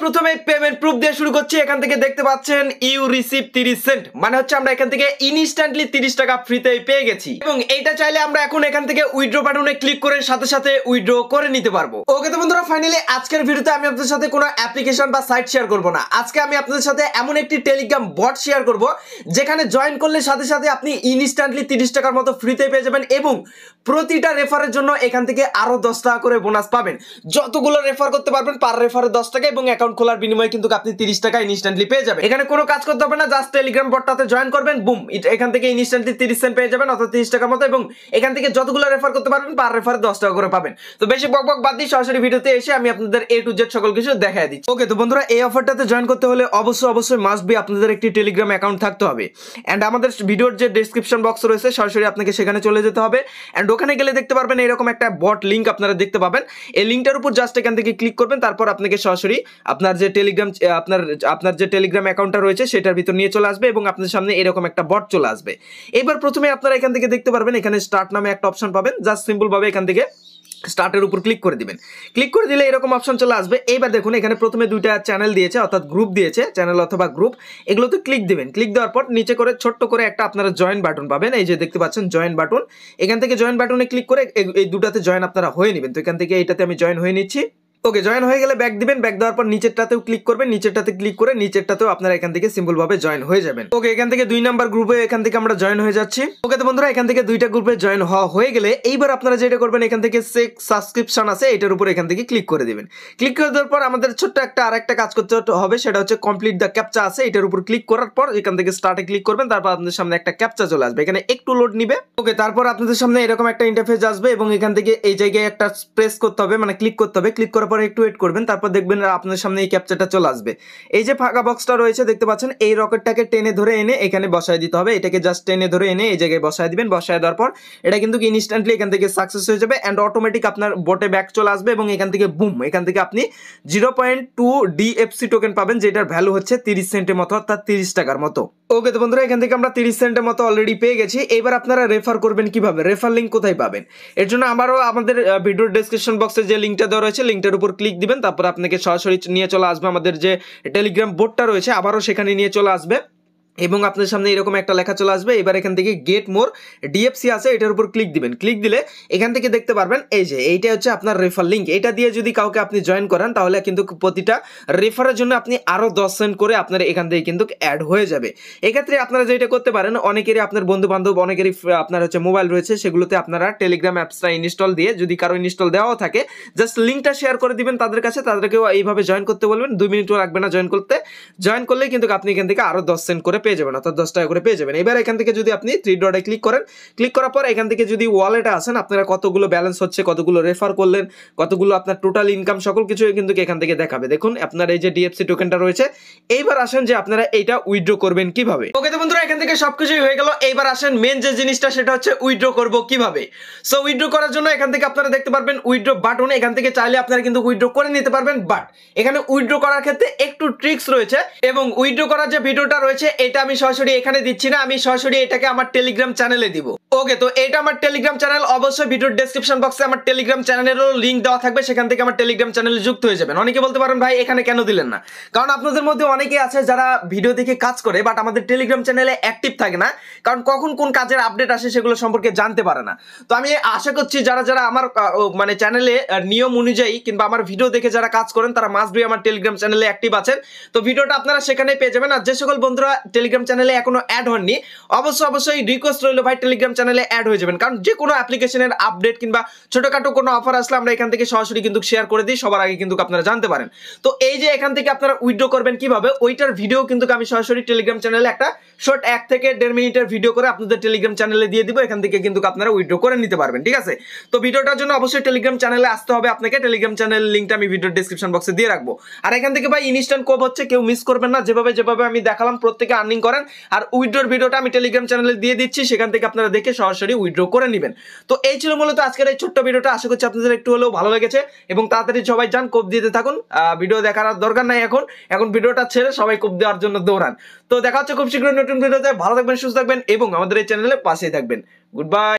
প্রথমে payment proof দিয়ে শুরু করছি। এখান থেকে দেখতে পাচ্ছেন ইউ রিসিভ 30 সেন্ট, মানে হচ্ছে আমরা এখান থেকে ইনস্ট্যান্টলি 30 টাকা ফ্রিতে পেয়ে গেছি এবং এইটা চাইলে আমরা এখন এখান থেকে উইথড্র বাটনে ক্লিক করে সাথে সাথে উইথড্র করে নিতে পারবো। ওকে তো বন্ধুরা, ফাইনালি আজকের ভিডিওতে আমি আপনাদের সাথে কোনো অ্যাপ্লিকেশন বা সাইট শেয়ার করব না। আজকে আমি আপনাদের সাথে এমন একটি টেলিগ্রাম বট শেয়ার করব যেখানে জয়েন করলে সাথে সাথে আপনি ইনস্ট্যান্টলি 30 টাকার মতো ফ্রিতে পেয়ে যাবেন এবং প্রতিটা রেফারের জন্য এখান থেকে আরো 10 টাকা করে বোনাস পাবেন। যতগুলো রেফার করতে পারবেন পার রেফারে 10 টাকা এবং অ্যাকাউন্ট খোলার বিনিময়ে কিন্তু আপনি 30 টাকা ইনস্ট্যান্টলি পেয়ে যাবেন। এখানে কোনো কাজ করতে হবে না, জাস্ট টেলিগ্রাম বটটাতে জয়েন করবেন, বুম, এখান থেকে ইনস্ট্যান্টলি 30 সেন্ট পেয়ে যাবেন অর্থাৎ 30 টাকার মতো এবং এখান থেকে যতগুলো রেফার করতে পারবেন পার রেফারে 10 টাকা করে পাবেন। তো বেশি বকবক বাদ দিয়ে সরাসরি ভিডিওতে এসে আমি আপনাদের A to Z সকল কিছু দেখায় দিচ্ছি। ওকে তো বন্ধুরা, এই অফারটাতে জয়েন করতে হলে অবশ্যই মাস্ট বি আপনাদের একটি টেলিগ্রাম অ্যাকাউন্ট থাকতে হবে এন্ড আমাদের ভিডিওর যে ডেসক্রিপশন বক্স রয়েছে সরাসরি আপনাকে সেখানে চলে যেতে হবে এন্ড ওখানে গেলে দেখতে পারবেন এরকম একটা বট লিংক আপনারা দেখতে পাবেন। এই লিংকটার উপর জাস্ট এখান থেকে ক্লিক করবেন, তারপর আপনাকে সরাসরি আপনার যে টেলিগ্রাম অ্যাকাউন্টটা রয়েছে সেটার ভিতর নিয়ে চলে আসবে এবং আপনাদের সামনে এরকম একটা বট চলে আসবে। এবার প্রথমে আপনারা এখান থেকে দেখতে পারবেন এখানে স্টার্ট নামে একটা অপশন পাবেন, জাস্ট সিম্পল ভাবে এখান থেকে স্টার্টের উপর ক্লিক করে দিবেন। ক্লিক করে দিলে এরকম অপশন চলে আসবে। এইবার দেখুন এখানে প্রথমে দুইটা চ্যানেল দিয়েছে অর্থাৎ গ্রুপ দিয়েছে, চ্যানেল অথবা গ্রুপ, এগুলোতে ক্লিক দিবেন। ক্লিক দেওয়ার পর নিচে করে ছোট্ট করে একটা আপনারা জয়েন বাটন পাবেন, এই যে দেখতে পাচ্ছেন জয়েন বাটন। এখান থেকে জয়েন বাটনে ক্লিক করে এই দুটাতে জয়েন আপনারা হয়ে নেবেন। তো এখান থেকে এইটাতে আমি জয়েন হয়ে নিচ্ছি। ওকে, জয়েন হয়ে গেলে ব্যাক দিবেন, ব্যাক দেওয়ার পর নিচেরটাতেও ক্লিক করবেন, নিচেরটাতে ক্লিক করে নিচেরটাতেও আপনারা এখান থেকে সিম্পল ভাবে জয়েন হয়ে যাবেন। ওকে, এখান থেকে 2 নাম্বার গ্রুপে এখান থেকে আমরা জয়েন হয়ে যাচ্ছি। ওকে তো বন্ধুরা, এখান থেকে 2টা গ্রুপে জয়েন হয়ে গেলে এইবার আপনারা যেটা করবেন এখান থেকে চেক সাবস্ক্রিপশন আছে এটার উপর এখান থেকে ক্লিক করে দিবেন। ক্লিক করে দেওয়ার পর আমাদের ছোট্ট একটা আরেকটা কাজ করতে হবে, সেটা হচ্ছে কমপ্লিট দ্য ক্যাপচা আছে এটার উপর ক্লিক করার পর এখান থেকে স্টার্টে ক্লিক করবেন, তারপর আপনাদের সামনে একটা ক্যাপচা চলে আসবে, এখানে একটু লোড নিবে। ওকে, তারপর আপনাদের সামনে এরকম একটা ইন্টারফেস আসবে এবং এখান থেকে এই জায়গায় একটা প্রেস করতে হবে, মানে ক্লিক করতে হবে। ক্লিক করার পর একটু ওয়েট করবেন, তারপর দেখবেন আপনার সামনে এই ক্যাপচাটা চলে আসবে। এই যে ফাঁকা বক্সটা রয়েছে দেখতে পাচ্ছেন, এই রকেটটাকে টেনে ধরে এনে এখানে বসায় দিতে হবে। এটাকে জাস্ট টেনে ধরে এনে এই জায়গায় বসায় দিবেন। বসায় দেওয়ার পর এটা কিন্তু ইনস্ট্যান্টলি এখান থেকে সাকসেস হয়ে যাবে এন্ড অটোমেটিক আপনার বটে ব্যাক চলে আসবে এবং এখান থেকে বুম, এখান থেকে আপনি 0.2 DFC টোকেন পাবেন, যেটার ভ্যালু হচ্ছে 30 সেন্টের মতো অর্থাৎ 30 টাকার মতো। ওকে তো বন্ধুরা, এখান থেকে আমরা 30 সেন্টের মতো অলরেডি পেয়ে গেছি। এবার আপনারা রেফার করবেন কিভাবে, রেফার লিঙ্ক কোথায় পাবেন? এর জন্য আমাদের ভিডিওর ডেসক্রিপশন বক্সে যে লিঙ্কটা দেওয়া রয়েছে লিঙ্কটার উপর ক্লিক দিবেন, তারপর আপনাকে সরাসরি নিয়ে চলে আসবে আমাদের যে টেলিগ্রাম বোটটা রয়েছে, আবারও সেখানে নিয়ে চলে আসবে এবং আপনার সামনে এরকম একটা লেখা চলে আসবে। এবার এখান থেকে গেট মোর DFC আছে এটার উপর ক্লিক দিবেন। ক্লিক দিলে এখান থেকে দেখতে পারবেন এই যে এইটা হচ্ছে আপনার রেফার লিঙ্ক। এটা দিয়ে যদি কাউকে আপনি জয়েন করেন তাহলে কিন্তু প্রতিটা রেফারের জন্য আপনি আরো 10 সেন্ট করে আপনার এখান থেকে কিন্তু অ্যাড হয়ে যাবে। এক্ষেত্রে আপনারা যেটা করতে পারেন, অনেকেরই আপনার বন্ধু বান্ধব অনেকেরই আপনার হচ্ছে মোবাইল রয়েছে, সেগুলোতে আপনারা টেলিগ্রাম অ্যাপসটা ইনস্টল দিয়ে, যদি কারো ইনস্টল দেওয়াও থাকে, জাস্ট লিঙ্কটা শেয়ার করে দিবেন তাদের কাছে, তাদেরকেও এইভাবে জয়েন করতে বলবেন। 2 মিনিটও লাগবে না জয়েন করতে। জয়েন করলেই কিন্তু আপনি এখান থেকে আরো 10 সেন্ট করে পেয়ে যাবেন অর্থাৎ 10 টাকা করে পেয়ে যাবেন। এবার এখান থেকে যদি আপনি 3 ডটে ক্লিক করেন, ক্লিক করার পর এখান থেকে যদি ওয়ালেটে আসেন, আপনারা কতগুলো ব্যালেন্স হচ্ছে, কতগুলো রেফার করলেন, কতগুলো আপনার টোটাল ইনকাম, সকল কিছু কিন্তু এখান থেকে দেখাবে। দেখুন আপনার এই যে DFC টোকেনটা রয়েছে। এইবার আসেন যে আপনারা এইটা উইথড্র করবেন কিভাবে। ওকে তো বন্ধুরা, এখান থেকে সবকিছুই হয়ে গেল। এইবার আসেন মেন যে জিনিসটা, সেটা হচ্ছে উইথড্র করব কিভাবে। সো উইথড্র করার জন্য এখান থেকে আপনারা দেখতে পারবেন উইথড্র বাটন, এখান থেকে চাইলে আপনারা কিন্তু উইথড্র করে নিতে পারবেন, বাট এখানে উইথড্র করার ক্ষেত্রে একটু ট্রিক্স রয়েছে এবং উইথড্র করার যে ভিডিওটা রয়েছে এটা আমি সরাসরি এখানে দিচ্ছি না, আমি সরাসরি এটাকে আমার টেলিগ্রাম চ্যানেলে দিব। ওকে, তো এটা আমার টেলিগ্রাম চ্যানেল, অবশ্যই ভিডিওর ডেসক্রিপশন বক্সে আমার টেলিগ্রাম চ্যানেলেরও লিংক দেওয়া থাকবে, সেখান থেকে আমার টেলিগ্রাম চ্যানেলে যুক্ত হয়ে যাবেন। অনেকে বলতে পারেন ভাই এখানে কেন দিলেন না, কারণ আপনাদের মধ্যে অনেকে আছে যারা ভিডিও দেখে কাজ করে বাট আমাদের টেলিগ্রাম চ্যানেলে অ্যাক্টিভ থাকে না, কারণ কখন কোন কাজের আপডেট আসে সেগুলো সম্পর্কে জানতে পারে না। তো আমি আশা করছি যারা আমার মানে চ্যানেলে নিয়ম অনুযায়ী কিংবা আমার ভিডিও দেখে যারা কাজ করেন তারা মাস্ট বি আমার টেলিগ্রাম চ্যানেলে অ্যাক্টিভ আছেন। তো ভিডিওটা আপনারা সেখানে পেয়ে যাবেন। আর যে সকল বন্ধুরা টেলিগ্রাম চ্যানেলে এখনো অ্যাড হননি, অবশ্যই রিকোয়েস্ট রইল ভাই টেলিগ্রাম চ্যানেলে অ্যাড হয়ে যাবেন, কারণ যে কোনো অ্যাপ্লিকেশনের আপডেট কিংবা ছোটখাটো কোনো অফার আসলে আমরা এখান থেকে সরাসরি কিন্তু শেয়ার করে দিই, সবার আগে কিন্তু আপনারা জানতে পারেন। তো এই যে এখান থেকে আপনারা উইথড্র করবেন কিভাবে, ওইটার ভিডিও কিন্তু আমি সরাসরি টেলিগ্রাম চ্যানেলে একটা শর্ট 1 থেকে 1.5 মিনিটের ভিডিও করে আপনাদের টেলিগ্রাম চ্যানেলে দিয়ে দিব, এখান থেকে কিন্তু আপনারা উইথড্র করে নিতে পারবেন। ঠিক আছে, তো ভিডিওটার জন্য অবশ্যই টেলিগ্রাম চ্যানেলে আসতে হবে আপনাকে। টেলিগ্রাম চ্যানেলের লিংকটা আমি ভিডিওর ডেসক্রিপশন বক্সে দিয়ে রাখবো। আর এখান থেকে ভাই ইনস্ট্যান্ট কোড হচ্ছে, কেউ মিস করবেন না, যেভাবে আমি দেখালাম প্রত্যেকে আর্নিং করেন। আর উইথড্রর ভিডিওটা আমি টেলিগ্রাম চ্যানেলে দিয়ে দিচ্ছি, সেখান থেকে আপনারা দেখে সরাসরি উইথড্র করে নেবেন। তো এই ছিল মূলত আজকের এই ছোট্ট ভিডিওটা। আশা করছি আপনাদের একটু হলেও ভালো লেগেছে এবং তাড়াতাড়ি সবাই যান কোপ দিতে থাকুন। ভিডিও দেখার আর দরকার নাই, এখন ভিডিওটা ছেড়ে সবাই কোপ দেওয়ার জন্য দৌড়ান। তো দেখা হচ্ছে খুব শীঘ্রই নতুন ভিডিওতে। ভালো থাকবেন, সুস্থ থাকবেন এবং আমাদের এই চ্যানেলে পাশেই থাকবেন। Good bye.